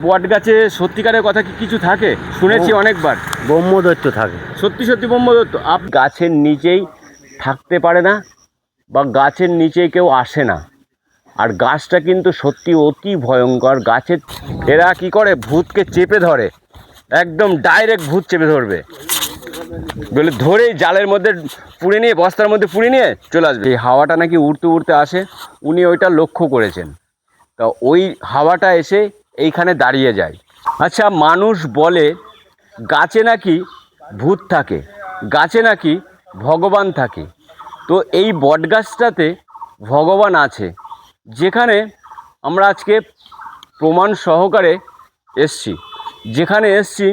বট গাছে সত্যিকারের কথা কি কিছু থাকে? শুনেছি অনেকবার ব্রহ্মদৈত্য থাকে। সত্যি সত্যি ব্রহ্মদত্ত গাছের নিচেই থাকতে পারে না বা গাছের নিচে কেউ আসে না। আর গাছটা কিন্তু সত্যি অতি ভয়ঙ্কর। গাছের এরা কি করে, ভূতকে চেপে ধরে, একদম ডাইরেক্ট ভূত চেপে ধরবে বলে ধরেই জালের মধ্যে পুড়ে নিয়ে, বস্তার মধ্যে পুড়ে নিয়ে চলে আসবে। এই হাওয়াটা নাকি উড়তে উড়তে আসে, উনি ওইটা লক্ষ্য করেছেন। তা ওই হাওয়াটা এসে এইখানে দাঁড়িয়ে যায়। আচ্ছা, মানুষ বলে গাছে নাকি ভূত থাকে, গাছে নাকি ভগবান থাকে। তো এই বট গাছটাতে ভগবান আছে, যেখানে আমরা আজকে প্রমাণ সহকারে এসছি। যেখানে এসছি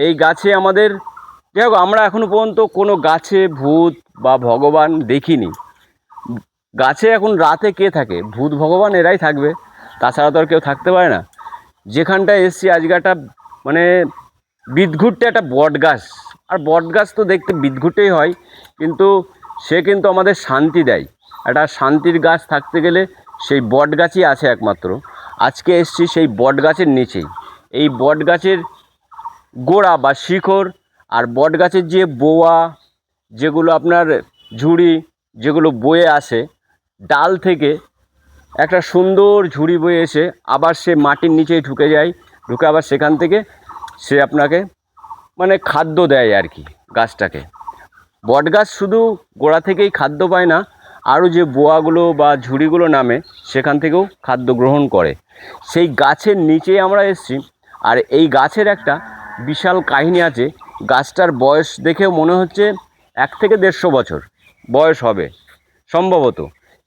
এই গাছে আমাদের, যাই হোক, আমরা এখনো পর্যন্ত কোনো গাছে ভূত বা ভগবান দেখিনি। গাছে এখন রাতে কে থাকে? ভূত ভগবান এরাই থাকবে, তাছাড়া তো আর কেউ থাকতে পারে না। যেখানটায় এসছি আজকে একটা মানে বিদঘুটে একটা বট গাছ। আর বট গাছ তো দেখতে বিদঘুটেই হয়, কিন্তু সে কিন্তু আমাদের শান্তি দেয়। একটা শান্তির গাছ থাকতে গেলে সেই বট গাছই আছে একমাত্র। আজকে এসছি সেই বট গাছের নিচেই। এই বট গাছের গোড়া বা শিকড় আর বট গাছের যে বোয়া, যেগুলো আপনার ঝুড়ি, যেগুলো বয়ে আসে ডাল থেকে, একটা সুন্দর ঝুড়ি বয়ে এসে আবার সে মাটির নিচেই ঢুকে যায়, ঢুকে আবার সেখান থেকে সে আপনাকে মানে খাদ্য দেয় আর কি গাছটাকে। বট গাছ শুধু গোড়া থেকেই খাদ্য পায় না, আরও যে বোয়াগুলো বা ঝুড়িগুলো নামে সেখান থেকেও খাদ্য গ্রহণ করে। সেই গাছের নিচেই আমরা এসেছি। আর এই গাছের একটা বিশাল কাহিনী আছে। গাছটার বয়স দেখেও মনে হচ্ছে 1 থেকে 150 বছর বয়স হবে সম্ভবত।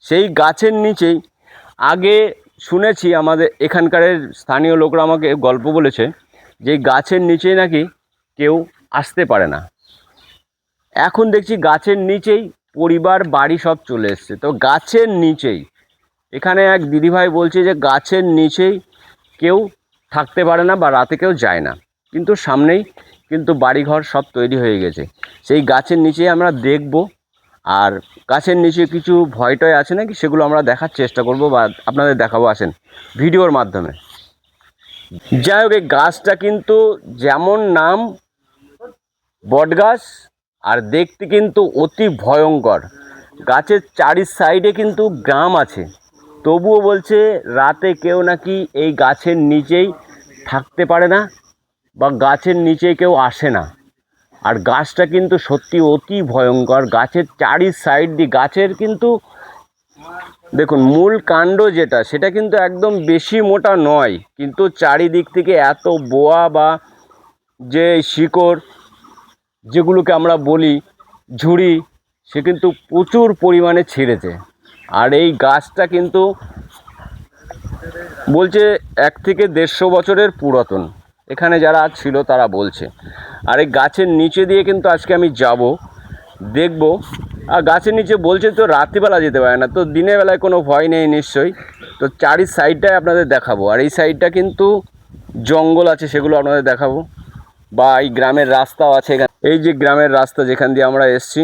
সেই গাছের নিচেই আগে শুনেছি, আমাদের এখানকার স্থানীয় লোকরা আমাকে গল্প বলেছে যে গাছের নিচেই নাকি কেউ আসতে পারে না। এখন দেখছি গাছের নিচেই পরিবার বাড়ি সব চলে এসছে। তো গাছের নিচেই, এখানে এক দিদিভাই বলছে যে গাছের নিচেই কেউ থাকতে পারে না বা রাতে কেউ যায় না, কিন্তু সামনেই কিন্তু বাড়িঘর সব তৈরি হয়ে গেছে। সেই গাছের নিচেই আমরা দেখব। আর গাছের নিচে কিছু ভয় টয় আছে নাকি সেগুলো আমরা দেখার চেষ্টা করব বা আপনাদের দেখাবো, আসেন ভিডিওর মাধ্যমে। যাই হোক, এই গাছটা কিন্তু যেমন নাম বট গাছ, আর দেখতে কিন্তু অতি ভয়ঙ্কর। গাছের চারি সাইডে কিন্তু গ্রাম আছে, তবুও বলছে রাতে কেউ নাকি এই গাছের নিচেই থাকতে পারে না বা গাছের নিচে কেউ আসে না। আর গাছটা কিন্তু সত্যি অতি ভয়ঙ্কর। গাছের চারি সাইড দিয়ে, গাছের কিন্তু দেখুন মূল কাণ্ড যেটা, সেটা কিন্তু একদম বেশি মোটা নয়, কিন্তু চারিদিক থেকে এত বোয়া বা যে শিকড়, যেগুলোকে আমরা বলি ঝুড়ি, সে কিন্তু প্রচুর পরিমাণে ছেড়েছে। আর এই গাছটা কিন্তু বলছে 1 থেকে 150 বছরের পুরাতন, এখানে যারা ছিল তারা বলছে। আর এই গাছের নিচে দিয়ে কিন্তু আজকে আমি যাব, দেখব। আর গাছের নিচে বলছে তো রাত্রিবেলা যেতে পারে না, তো দিনের বেলায় কোনো ভয় নেই নিশ্চয়ই। তো চারি সাইডটাই আপনাদের দেখাবো। আর এই সাইডটা কিন্তু জঙ্গল আছে, সেগুলো আপনাদের দেখাবো। বা এই গ্রামের রাস্তাও আছে, এই যে গ্রামের রাস্তা যেখান দিয়ে আমরা এসছি,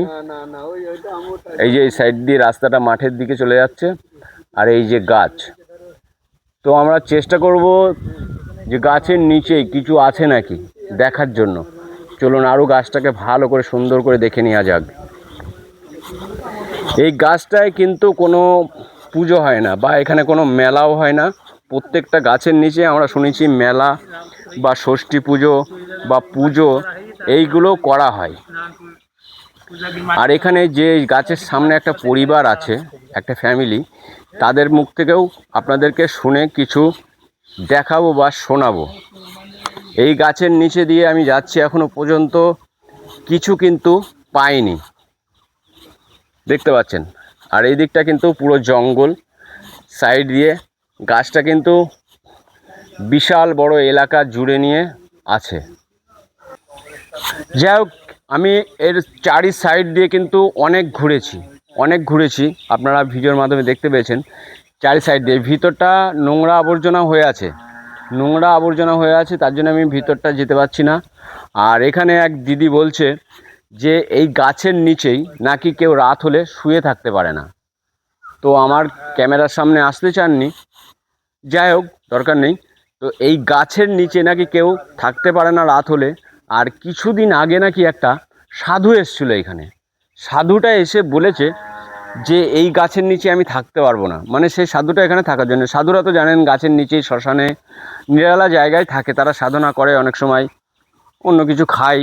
এই যে এই সাইড দিয়ে রাস্তাটা মাঠের দিকে চলে যাচ্ছে। আর এই যে গাছ, তো আমরা চেষ্টা করব যে গাছের নিচেই কিছু আছে নাকি দেখার জন্য। চলুন আরও গাছটাকে ভালো করে সুন্দর করে দেখে নেওয়া যাক। এই গাছটায় কিন্তু কোনো পুজো হয় না বা এখানে কোনো মেলাও হয় না। প্রত্যেকটা গাছের নিচে আমরা শুনেছি মেলা বা ষষ্ঠী পুজো বা পুজো এইগুলো করা হয়। আর এখানে যে গাছের সামনে একটা পরিবার আছে, একটা ফ্যামিলি, তাদের মুখ থেকেও আপনাদেরকে শুনে কিছু দেখাবো বা শোনাবো। এই গাছের নিচে দিয়ে আমি যাচ্ছি, এখনো পর্যন্ত কিছু কিন্তু পাইনি, দেখতে পাচ্ছেন। আর এই দিকটা কিন্তু পুরো জঙ্গল, সাইড দিয়ে গাছটা কিন্তু বিশাল বড় এলাকা জুড়ে নিয়ে আছে। যাই হোক, আমি এর চারি সাইড দিয়ে কিন্তু অনেক ঘুরেছি, আপনারা ভিডিওর মাধ্যমে দেখতে পেয়েছেন। চারি সাইড দিয়ে ভিতরটা নোংরা আবর্জনা হয়ে আছে, তার জন্য আমি ভিতরটা যেতে পারছি না। আর এখানে এক দিদি বলছে যে এই গাছের নিচেই নাকি কেউ রাত হলে শুয়ে থাকতে পারে না। তো আমার ক্যামেরার সামনে আসতে চাননি, যাই হোক দরকার নেই। তো এই গাছের নিচে নাকি কেউ থাকতে পারে না রাত হলে। আর কিছুদিন আগে নাকি একটা সাধু এসেছিল এখানে। সাধুটা এসে বলেছে যে এই গাছের নিচে আমি থাকতে পারবো না, মানে সেই সাধুটা এখানে থাকার জন্য। সাধুরা তো জানেন গাছের নিচেই শ্মশানে নিরালা জায়গায় থাকে, তারা সাধনা করে, অনেক সময় অন্য কিছু খায়,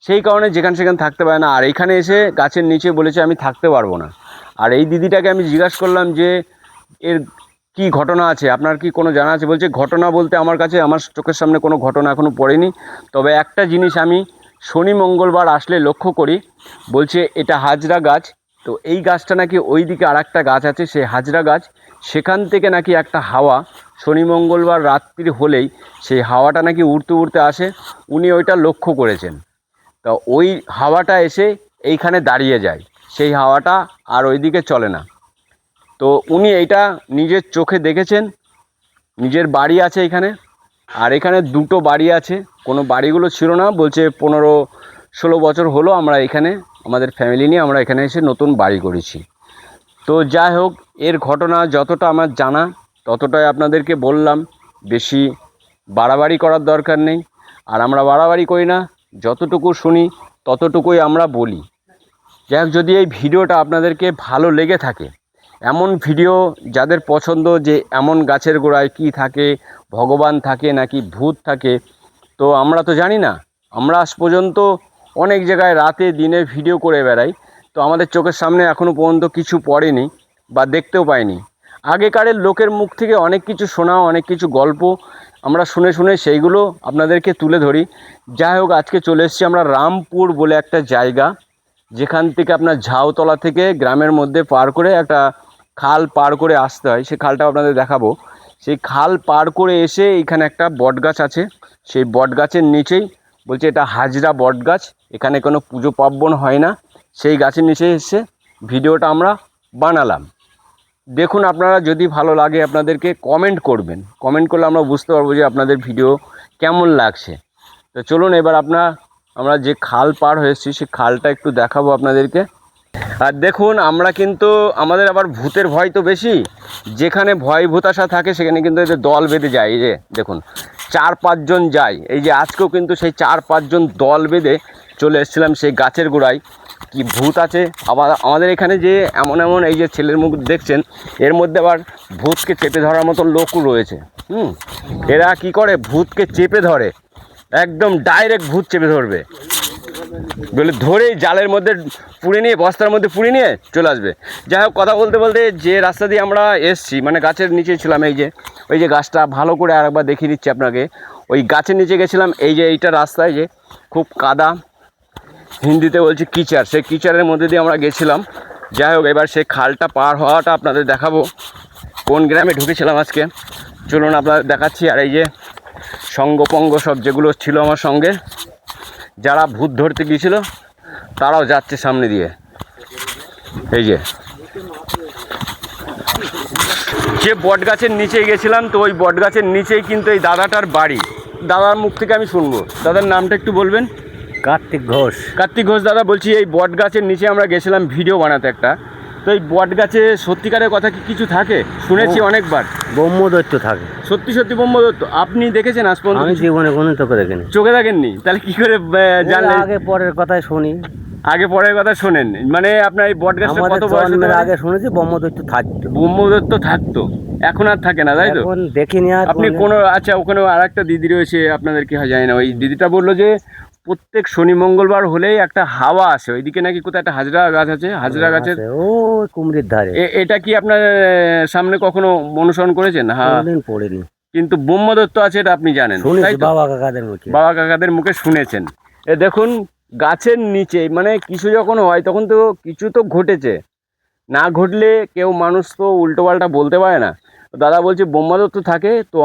সেই কারণে যেখানে সেখানে থাকতে পারে না। আর এখানে এসে গাছের নিচে বলেছে আমি থাকতে পারবো না। আর এই দিদিটাকে আমি জিজ্ঞাসা করলাম যে এর কি ঘটনা আছে, আপনার কি কোনো জানা আছে? বলছে ঘটনা বলতে আমার কাছে আমার চোখের সামনে কোনো ঘটনা এখনও পড়েনি, তবে একটা জিনিস আমি শনি মঙ্গলবার আসলে লক্ষ্য করি। বলছে এটা হাজরা গাছ, তো এই গাছটা নাকি ওই দিকে আর একটা গাছ আছে সেই হাজরা গাছ, সেখান থেকে নাকি একটা হাওয়া শনি মঙ্গলবার রাত্রি হলেই সেই হাওয়াটা নাকি উড়তে উড়তে আসে। উনি ওইটা লক্ষ্য করেছেন। তা ওই হাওয়াটা এসে এইখানে দাঁড়িয়ে যায়, সেই হাওয়াটা আর ওইদিকে চলে না। তো উনি এইটা নিজের চোখে দেখেছেন। নিজের বাড়ি আছে এখানে, আর এখানে দুটো বাড়ি আছে, কোনো বাড়িগুলো ছিল না। বলছে 15-16 বছর হলো আমরা এখানে আমাদের ফ্যামিলি নিয়ে আমরা এখানে এসে নতুন বাড়ি করেছি। তো যাই হোক, এর ঘটনা যতটা আমার জানা ততটাই আপনাদেরকে বললাম, বেশি বাড়াবাড়ি করার দরকার নেই। আর আমরা বাড়াবাড়ি করি না, যতটুকু শুনি ততটুকুই আমরা বলি। যাই হোক, যদি এই ভিডিওটা আপনাদেরকে ভালো লেগে থাকে, এমন ভিডিও যাদের পছন্দ যে এমন গাছের গোড়ায় কি থাকে, ভগবান থাকে নাকি ভূত থাকে, তো আমরা তো জানি না। আমরা আজ পর্যন্ত অনেক জায়গায় রাতে দিনে ভিডিও করে বেড়াই, তো আমাদের চোখের সামনে এখনও পর্যন্ত কিছু পড়েনি বা দেখতেও পাইনি। আগেকারের লোকের মুখ থেকে অনেক কিছু শোনা, অনেক কিছু গল্প আমরা শুনে শুনে সেইগুলো আপনাদেরকে তুলে ধরি। যাই হোক, আজকে চলে এসেছি আমরা রামপুর বলে একটা জায়গা, যেখান থেকে আপনার ঝাউতলা থেকে গ্রামের মধ্যে পার করে একটা খাল পার করে আসতে হয়। সেই খালটা আপনাদের দেখাবো। সেই খাল পার করে এসে এখানে একটা বট গাছ আছে, সেই বট গাছের নিচেই বলছে এটা হাজরা বট গাছ, এখানে কোনো পুজো পার্বণ হয় না। সেই গাছের নিচে এসে ভিডিওটা আমরা বানালাম। দেখুন, আপনারা যদি ভালো লাগে আপনাদেরকে কমেন্ট করবেন, কমেন্ট করলে আমরা বুঝতে পারবো যে আপনাদের ভিডিও কেমন লাগছে। তো চলুন এবার আমরা যে খাল পার হয়েছি সেই খালটা একটু দেখাবো আপনাদেরকে। আর দেখুন, আমরা কিন্তু আমাদের আবার ভূতের ভয় তো বেশি, যেখানে ভয় ভূতাশা থাকে সেখানে কিন্তু এদের দল বেঁধে যায়। এই যে দেখুন 4-5 জন যায়, এই যে আজকেও কিন্তু সেই 4-5 জন দল বেঁধে চলে এসেছিলাম সেই গাছের গোড়ায়। কি ভূত আছে আবার আমাদের এখানে, যে এমন এমন এই যে ছেলের মুখ দেখছেন, এর মধ্যে আবার ভূতকে চেপে ধরার মতো লোকও রয়েছে। এরা কি করে, ভূতকে চেপে ধরে, একদম ডাইরেক্ট ভূত চেপে ধরবে বলে ধরেই জালের মধ্যে পুড়ে নিয়ে, বস্তার মধ্যে পুড়ে নিয়ে চলে আসবে। যাই হোক, কথা বলতে বলতে যে রাস্তা দিয়ে আমরা এসছি, মানে গাছের নিচে ছিলাম, এই যে ওই যে গাছটা ভালো করে আরেকবার দেখিয়ে দিচ্ছি আপনাকে। ওই গাছের নিচে গেছিলাম, এই যে এইটা রাস্তায় যে খুব কাদা, হিন্দিতে বলছি কিচার, সেই কিচারের মধ্যে দিয়ে আমরা গেছিলাম। যাই হোক, এবার সেই খালটা পার হওয়াটা আপনাদের দেখাবো, কোন গ্রামে ঢুকেছিলাম আজকে চলুন আপনাদের দেখাচ্ছি। আর এই যে সঙ্গপঙ্গ সব যেগুলো ছিল আমার সঙ্গে, যারা ভূত ধরতে গিয়েছিল তারাও যাচ্ছে সামনে দিয়ে। এই যে বট গাছের নিচে গেছিলাম, তো ওই বট গাছের নিচেই কিন্তু এই দাদাটার বাড়ি। দাদার মুখ থেকে আমি শুনবো, দাদার নামটা একটু বলবেন? কার্তিক ঘোষ। কার্তিক ঘোষ। দাদা বলছি, এই বট গাছের নিচে আমরা গেছিলাম ভিডিও বানাতে একটা, তো এই বট গাছে সত্যিকারের কথা কি কিছু থাকে? শুনেছি অনেকবার ব্রহ্মদৈত্য থাকে। সত্যি সত্যি ব্রহ্মদত্ত আপনি দেখেছেন আজ পর্যন্ত? আমি জীবনে কোনো চোখে দেখিনি। চোখে দেখেননি? তাহলে কি করে জানলেন? আগে পরের কথাই শুনি। আগে পরের কথা শোনেন, মানে আপনার এই বট গাছটা কত বয়স? আগে শুনেছি ব্রহ্মদৈত্য থাকতো। ব্রহ্মদত্ত থাকতো, এখন আর থাকে না, তাই তো? এখন দেখিনি আর। আপনি কোনো, আচ্ছা ওখানে আর একটা দিদি রয়েছে, আপনাদের কি হয় জানি না, ওই দিদিটা বললো যে প্রত্যেক শনি মঙ্গলবার হলেই একটা হাওয়া আসে, ওইদিকে নাকি কোথাও একটা হাজরা গাছ আছে, হাজরা গাছের ও কুমড়ির ধারে। এটা কি আপনার সামনে কখনো অনুসরণ করেছেন? হ্যাঁ, পড়েনি, কিন্তু ব্রহ্মদত্ত আছে এটা আপনি জানেন, তাই তো? বাবা কাকাদের মুখে, বাবা কাকাদের মুখে শুনেছেন। এ দেখুন গাছের নিচে, মানে কিছু যখন হয় তখন তো কিছু তো ঘটেছে, না ঘটলে কেউ মানুষ তো উল্টো পাল্টা বলতে পারে না। দাদা বলছে ব্রহ্মদত্ত থাকে। তো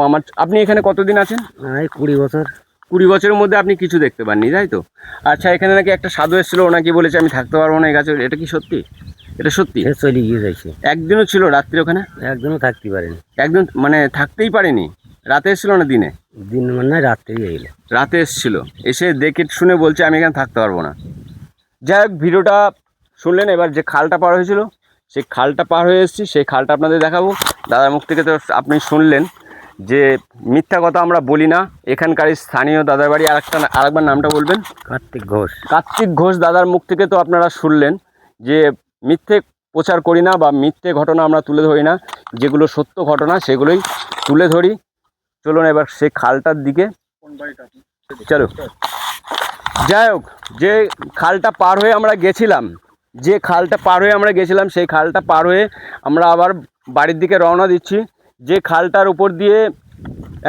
আপনি এখানে কতদিন আছেন? 20 বছর। 20 বছরের মধ্যে আপনি কিছু দেখতে পাননি, তাই তো? আচ্ছা, এখানে নাকি একটা সাধু এসেছিল, ওনাকে বলেছে আমি থাকতে পারবো না এই গাছে, এটা কি সত্যি? এটা সত্যি? চলে গিয়ে যাইছে। একদিনও ছিল রাত্রি ওখানে? একদিনও থাকতে পারেনি। একদিন মানে থাকতেই পারেনি? রাতে এসেছিল না দিনে? দিন মানে রাত্রেই এলো। রাতে এসেছিল, এসে দেখে শুনে বলছে আমি এখানে থাকতে পারবো না। যাই হোক, ভিডিওটা শুনলেন। এবার যে খালটা পার হয়েছিল সেই খালটা পার হয়ে এসেছি, সেই খালটা আপনাদের দেখাবো। দাদার মুখ থেকে তো আপনি শুনলেন যে মিথ্যা কথা আমরা বলি না। এখানকার স্থানীয় দাদার বাড়ি, আরেকবার নামটা বলবেন? কার্তিক ঘোষ। কার্তিক ঘোষ দাদার মুখ থেকে তো আপনারা শুনলেন যে মিথ্যে প্রচার করি না বা মিথ্যে ঘটনা আমরা তুলে ধরি না, যেগুলো সত্য ঘটনা সেগুলোই তুলে ধরি। চলুন এবার সেই খালটার দিকে চলো। যাই হোক, যে খালটা পার হয়ে আমরা গেছিলাম, সেই খালটা পার হয়ে আমরা আবার বাড়ির দিকে রওনা দিচ্ছি। যে খালটার উপর দিয়ে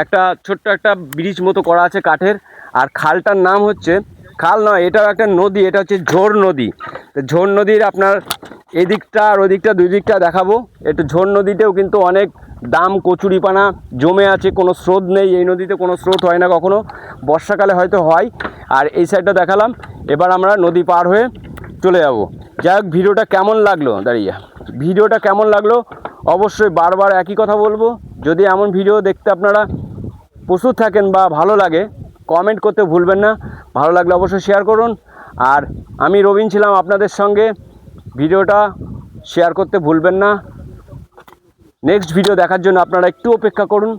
একটা ছোট্ট একটা ব্রিজ মতো করা আছে কাঠের, আর খালটার নাম হচ্ছে, খাল নয়, এটাও একটা নদী, এটা হচ্ছে ঝোর নদী। তো ঝোর নদীর আপনার এদিকটা আর ওদিকটা দুই দিকটা দেখাবো। একটু ঝোর নদীতেও কিন্তু অনেক দাম কচুরিপানা জমে আছে, কোনো স্রোত নেই এই নদীতে, কোনো স্রোত হয় না কখনো, বর্ষাকালে হয়তো হয়। আর এই সাইডটা দেখালাম, এবার আমরা নদী পার হয়ে চলে যাব। যাই হোক, ভিডিওটা কেমন লাগলো অবশ্যই বারবার একই কথা বলবো, যদি এমন ভিডিও দেখতে আপনারা প্রস্তুত থাকেন বা ভালো লাগে কমেন্ট করতে ভুলবেন না। ভালো লাগলে অবশ্যই শেয়ার করুন। আর আমি রবিন ছিলাম আপনাদের সঙ্গে, ভিডিওটা শেয়ার করতে ভুলবেন না। নেক্সট ভিডিও দেখার জন্য আপনারা একটু অপেক্ষা করুন,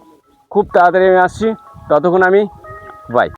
খুব তাড়াতাড়ি আমি আসছি, ততক্ষণ আমি বাই।